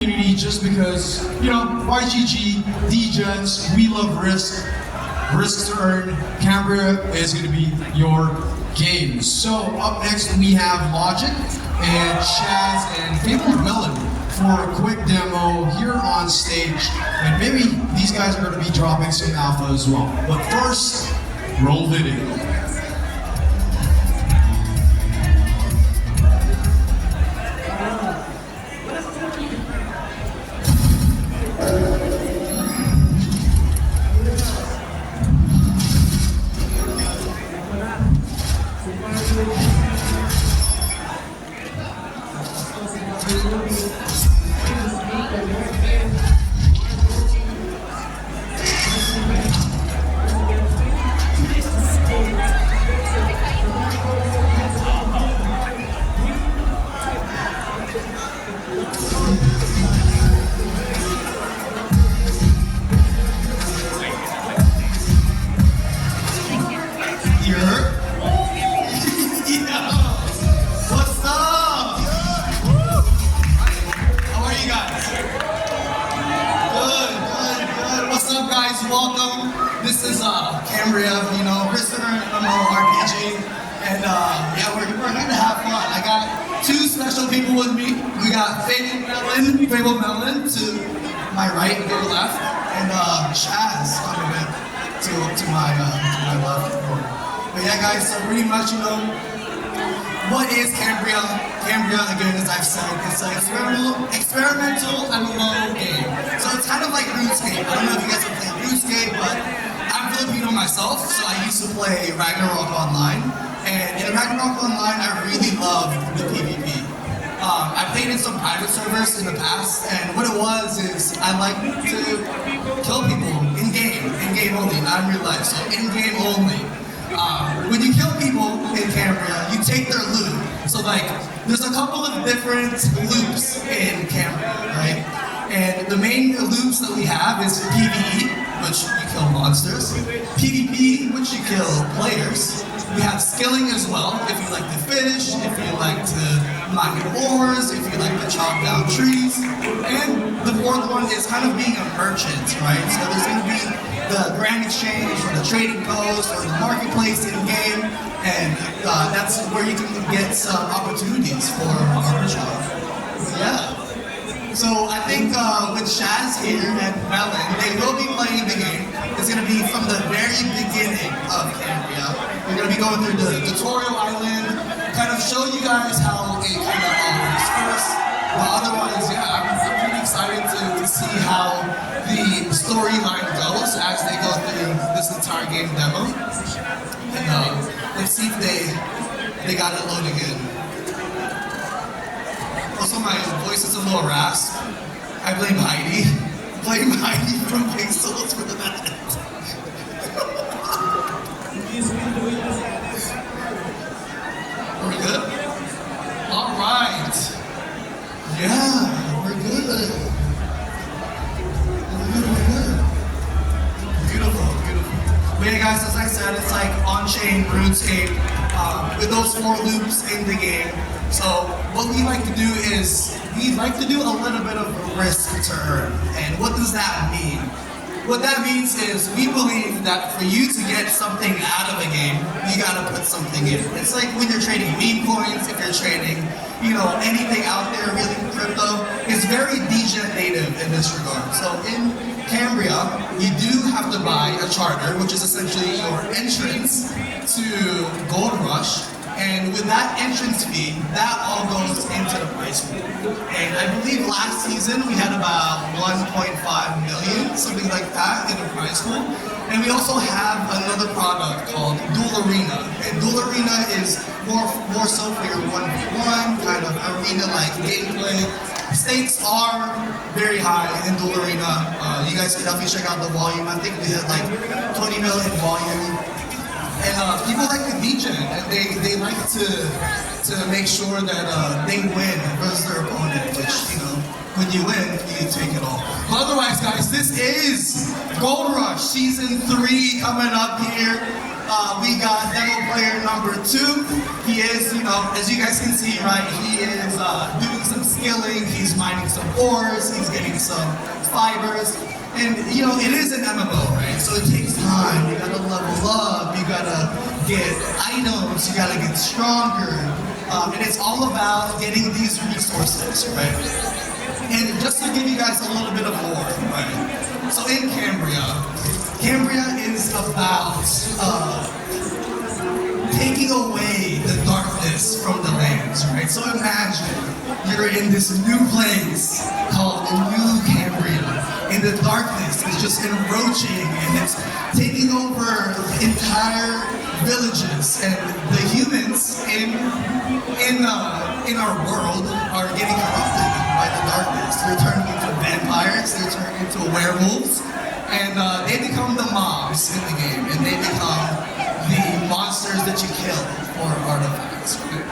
community just because, you know, YGG, DGens, we love risk. Risk to earn. Cambria is going to be your game. So up next we have Logic and Chaz and Fabled Melon for a quick demo here on stage. And maybe these guys are going to be dropping some alpha as well. But first, roll video. Welcome. This is Cambria, you know, MMO RPG, and yeah, we're gonna have fun. I got two special people with me. We got Fabled Melon to my right, your left, and Chaz coming in to my left. But yeah, guys, so pretty much, you know, what is Cambria? Cambria, again, as I've said, it's an experimental MMO game. So it's kind of like RuneScape. I don't know if you guys have played RuneScape, but I'm Filipino myself, so I used to play Ragnarok Online. And in Ragnarok Online, I really loved the PvP. I played in some private servers in the past, and what it was is I like to kill people in-game only, not in real life, so in-game only. When you kill people in Cambria, you take their loot. So like, there's a couple of different loops in Cambria, right? And the main loops that we have is PvE, which you kill monsters. PvP, which you kill players. We have skilling as well, if you like to fish, if you like to mine ores, if you like to chop down trees. And the fourth one is kind of being a merchant, right? So there's going to be the grand exchange or the trading post or the marketplace in game, and that's where you can get some opportunities for arbitrage. Yeah. So I think with Chaz here and Melon, they will be playing the game. It's going to be from the very beginning of Cambria. We're going to be going through the tutorial island, kind of show you guys how it kind of works first. But otherwise, yeah, I'm pretty excited to see how the storyline goes as they go through this entire game demo. And let's see if they got it loading in. Also, my voice is a little rasp. I blame Heidi. Blame Heidi from Pixels for that. We're good? All right. Yeah, we're good. Beautiful. But yeah, guys, as I said, it's like on-chain RuneScape with those 4 loops in the game. So what we like to do is we like to do a little bit of risk to earn. And what does that mean? What that means is we believe that for you to get something out of a game, you gotta put something in. It's like when you're trading meme coins, if you're trading, you know, anything out there really crypto, it's very degen native in this regard. So in Cambria, you do have to buy a charter, which is essentially your entrance to Gold Rush. And with that entrance fee, that all goes into the price pool. And I believe last season we had about 1.5 million, something like that, in the prize pool. And we also have another product called Duel Arena. And Duel Arena is more so for your 1v1, kind of arena-like gameplay. Stakes are very high in Duel Arena. You guys can definitely check out the volume. I think we had like 20 million volume. And people like the degen, and they like to make sure that they win versus their opponent, which, you know, when you win, you take it all. But otherwise, guys, this is Gold Rush Season 3 coming up here. we got demo player number 2. He is, you know, as you guys can see, right, he is doing some skilling, he's mining some ores, he's getting some fibers. And, you know, it is an MMO, right? So it takes time. You gotta level up, you gotta get items, you gotta get stronger. And it's all about getting these resources, right? And just to give you guys a little bit of lore, right? So in Cambria is about taking away the darkness from the lands, right? So imagine you're in this new place called New Cambria, and the darkness is just encroaching and it's taking over entire villages, and the humans in our world are getting corrupted by the darkness. They're turning into vampires, they're turning into werewolves, and they become the mobs in the game, and they become the monsters that you kill for artifacts. Right?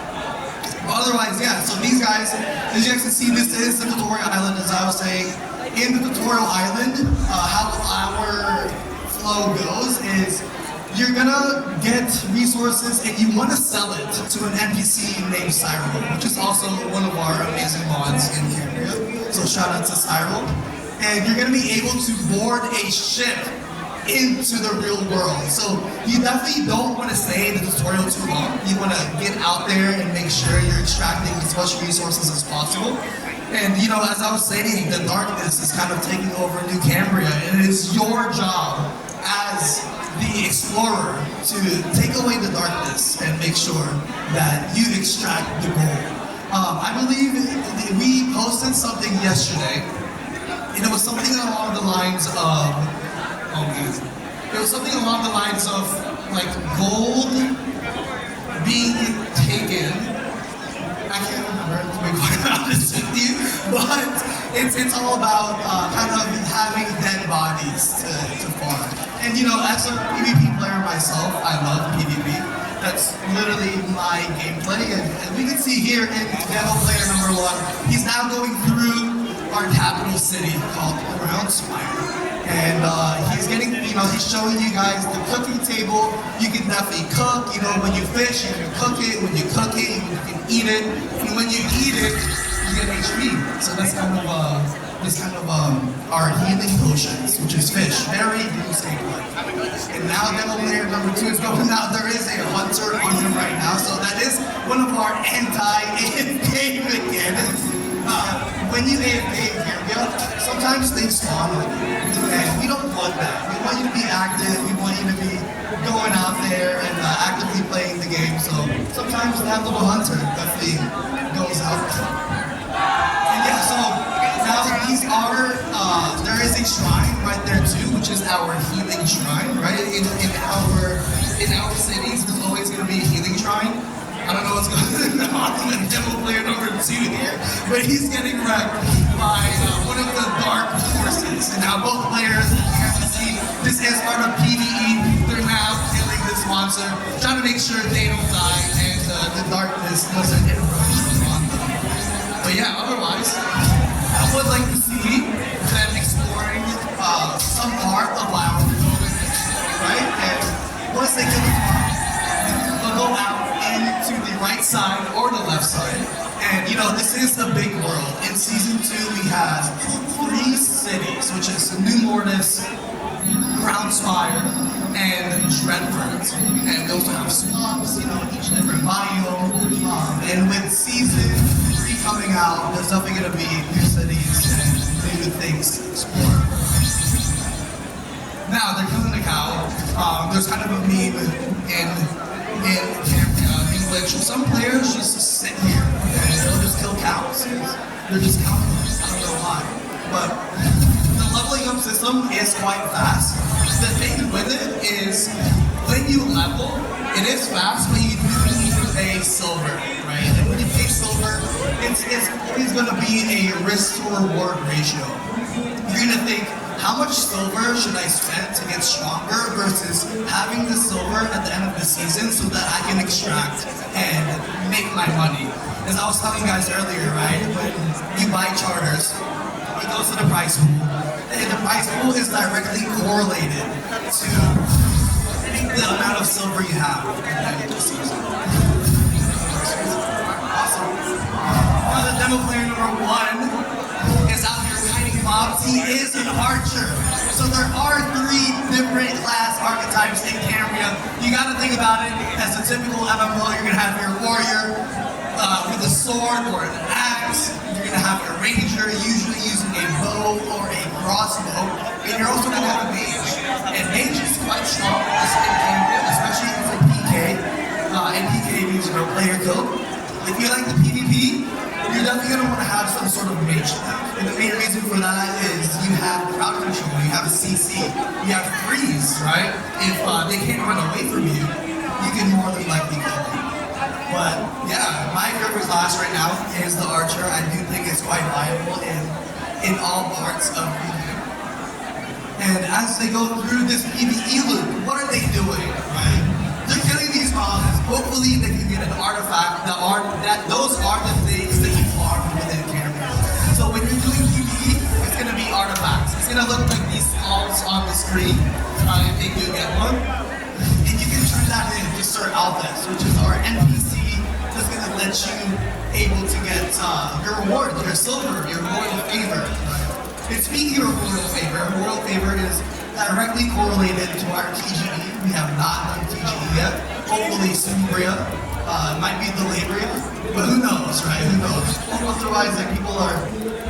But otherwise, yeah, so these guys, as you guys can see, this is the tutorial island, as I was saying. In the tutorial island, how our flow goes is you're gonna get resources and you want to sell it to an NPC named Cyril, which is also one of our amazing mods in Cambria. So shout out to Cyril. And you're gonna be able to board a ship into the real world. So you definitely don't want to stay in the tutorial too long. You want to get out there and make sure you're extracting as much resources as possible. And you know, as I was saying, the darkness is kind of taking over New Cambria, and it is your job as the explorer to take away the darkness and make sure that you extract the gold. I believe we posted something yesterday, and it was something along the lines of, it was something along the lines of like gold being taken. I can't remember, to be quite honest with you, but it's all about kind of having dead bodies to farm. And you know, as a PvP player myself, I love PvP. That's literally my gameplay, and we can see here in demo player number 1, he's now going through our capital city called Spire. And he's getting, you know, he's showing you guys the cooking table. You can definitely cook. You know, when you fish, you can cook it. When you cook it, you can eat it. And when you eat it, you get HP. So that's kind of our healing potions, which is fish. Very blue snake-like. And now demo player number 2 is going out. There is a hunter on him right now. So that is one of our anti-AFK mechanics. When you AFK in Cambria, sometimes things spawn on you. And we don't want that. We want you to be active. We want you to be going out there and actively playing the game. So sometimes that little hunter definitely goes out there. And yeah, so now these are, there is a shrine right there too, which is our healing shrine, right? In our cities, there's always going to be a healing shrine. I don't know what's going on with demo player number 2 here, but he's getting wrecked by one of the dark forces. And now both players, as you guys can see, this is part of PvE. They're now killing this monster, trying to make sure they don't die and the darkness doesn't encroach on them. But yeah, otherwise, I would like to see them exploring some part of our world, right? And once they get the farm, they'll go out into the right side or the left side. And you know, this is a big world. In season 2, we have 3 cities, which is New Mortis, Spire, and Dreadford. And we also have swamps, you know, each different biome. And with season 3 coming out, there's definitely going to be new cities and new things to explore. Now, they're killing the cow. There's kind of a meme in Cambria in which some players just sit here and they'll just kill cows. They're just countless. I don't know why. But the leveling up system is quite fast. The thing with it is when you level, it is fast, but you do need to pay silver, right? And when you pay silver, it's always going to be a risk to reward ratio. You're going to think, how much silver should I spend to get stronger versus having the silver at the end of the season so that I can extract and make my money? As I was telling you guys earlier, right, when you buy charters, it goes to the price pool. And the price pool is directly correlated to the amount of silver you have. And then you just use it. Awesome. Now the demo player number 1 is out here kiting mobs. He is an archer. So there are 3 different class archetypes in Cambria. You gotta think about it as a typical MMO. You're gonna have your warrior with a sword or an axe. You're gonna have your ranger, usually using a bow or a crossbow. And you're also gonna have a mage. And mage is quite strong in Cambria, especially for PK. And PK means player kill. If you like the PvP, you're definitely going to want to have some sort of mage left. And the main reason for that is you have crowd control, you have a CC, you have freeze, right? If they can't run away from you, you can more than likely kill them. But yeah, my favorite class right now is the archer. I do think it's quite viable in all parts of PvP. And as they go through this PvE loop, what are they doing, right? They're killing these mobs. Hopefully they can get an artifact. Those are the things that you farm within Cambria. So when you're doing PvE, it's gonna be artifacts. It's gonna look like these skulls on the screen, if they do get one. And you can turn that into Sir Alphys, which is our NPC that's gonna let you able to get your reward, your silver, your royal favor. And speaking of royal favor is directly correlated to our TGE. We have not done TGE yet. Hopefully Cambria, might be the Labria, but who knows, right? Who knows? Otherwise, like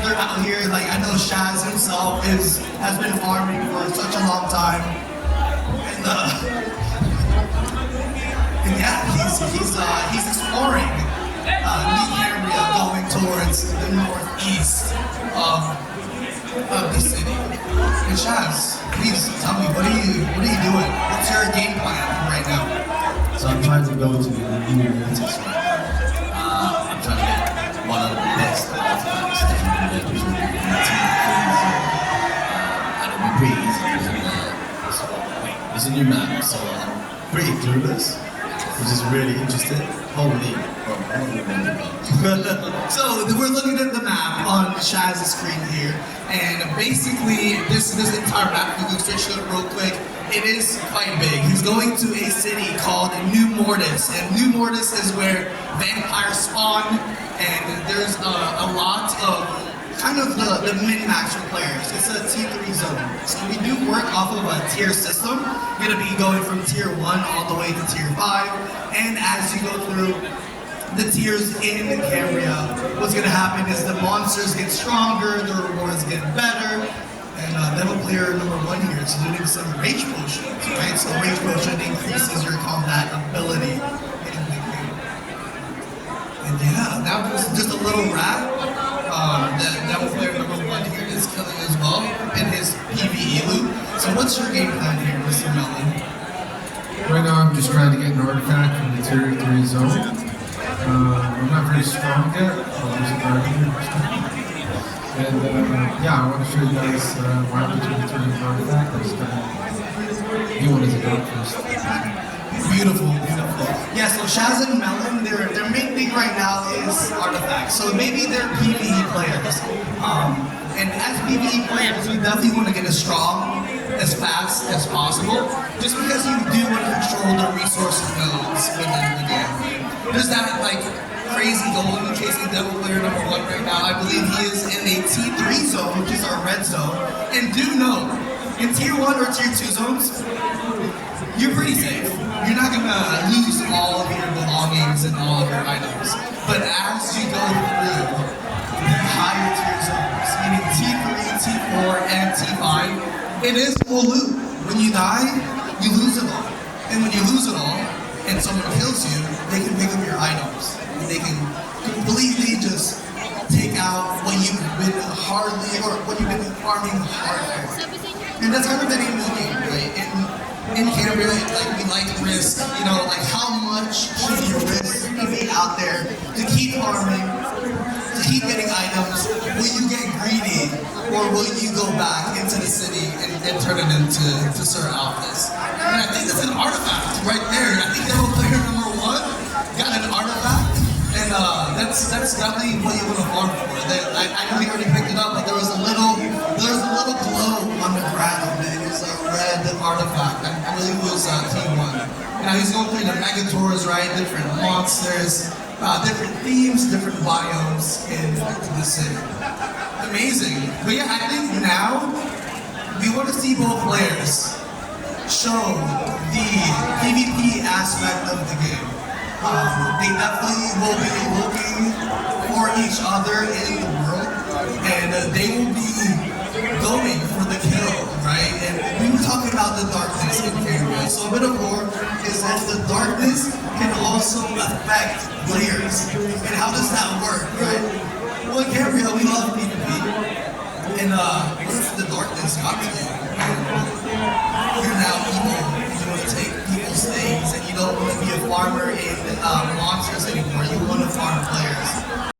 they're out here. Like I know Shaz himself has been farming for such a long time, and yeah, he's exploring New Cambria, going towards the northeast of the city. And Shaz, please tell me, what are you doing? What's your game plan right now? So I'm trying to go to the new waters. I'm trying to get one of the best artifacts that you can get, which will be in the team. And it'll be pretty easy because it's a new map, so I'm pretty clueless, which is really interesting. Holy, So we're looking at the map on Shaz's screen here, and basically this entire map, we can switch to it real quick. It is quite big. He's going to a city called New Mortis, and New Mortis is where vampires spawn, and there's a lot of kind of the min-max for players. It's a T3 zone. So we do work off of a tier system. We're gonna be going from tier 1 all the way to tier 5, and as you go through the tiers in Cambria, what's gonna happen is the monsters get stronger, the rewards get better. And demo player number 1 here is doing some rage potions, right? So rage potion increases your combat ability in the game. And yeah, that was just a little rat. The demo player number 1 here is killing as well in his PvE loop. So what's your game plan here, Mr. Melon? Right now I'm just trying to get an artifact from the tier 3 zone. I'm not very strong yet. I'll use a guardian. And yeah, I want to show you guys why I'm doing the turning artifact. I just you want to go first. Beautiful, beautiful. Yeah, so Shaz and Melon, their main thing right now is artifacts. So maybe they're PvE players. And as PvE players, you definitely want to get as strong, as fast as possible, just because you do want to control the resource nodes within the game. There's that like crazy goal in chasing demo player number 1 right now. I believe he is in a T3 zone, which is our red zone. And do know, in tier 1 or tier 2 zones, you're pretty safe. You're not gonna lose all of your belongings and all of your items. But as you go through the higher tier zones, meaning T3, T4, and T5, it is full loot. When you die, you lose it all. And when you lose it all, and someone kills you, they can pick up your items. And they can completely just take out what you've been what you've been farming hard for. And that's kind of the name of the game, right? In Cambria, like we like risk, you know, like how much should you risk to be out there to keep farming, to keep getting items? Will you get greedy, or will you go back into the city and turn it into Sir Alphys? And I think that's an artifact right there. I think that player number 1 got an artifact, and that's definitely what you want to farm for. I know he already picked it up, but there was a little glow on the ground. It was a red artifact. I believe it was T1. agators, right? Different monsters, different themes, different biomes in the city. Amazing. But yeah, I think now we want to see both players show the PvP aspect of the game. They definitely will be looking for each other in the world, and they will be going for the kill, right? And we were talking about the darkness in Cambria. So a bit of lore is that the darkness can also affect players. And how does that work, right? Well, in Cambria, we love PvP. And what if the darkness got to you? You're now evil. You want to take people's things, and you don't want to be a farmer in monsters anymore. You want to farm players.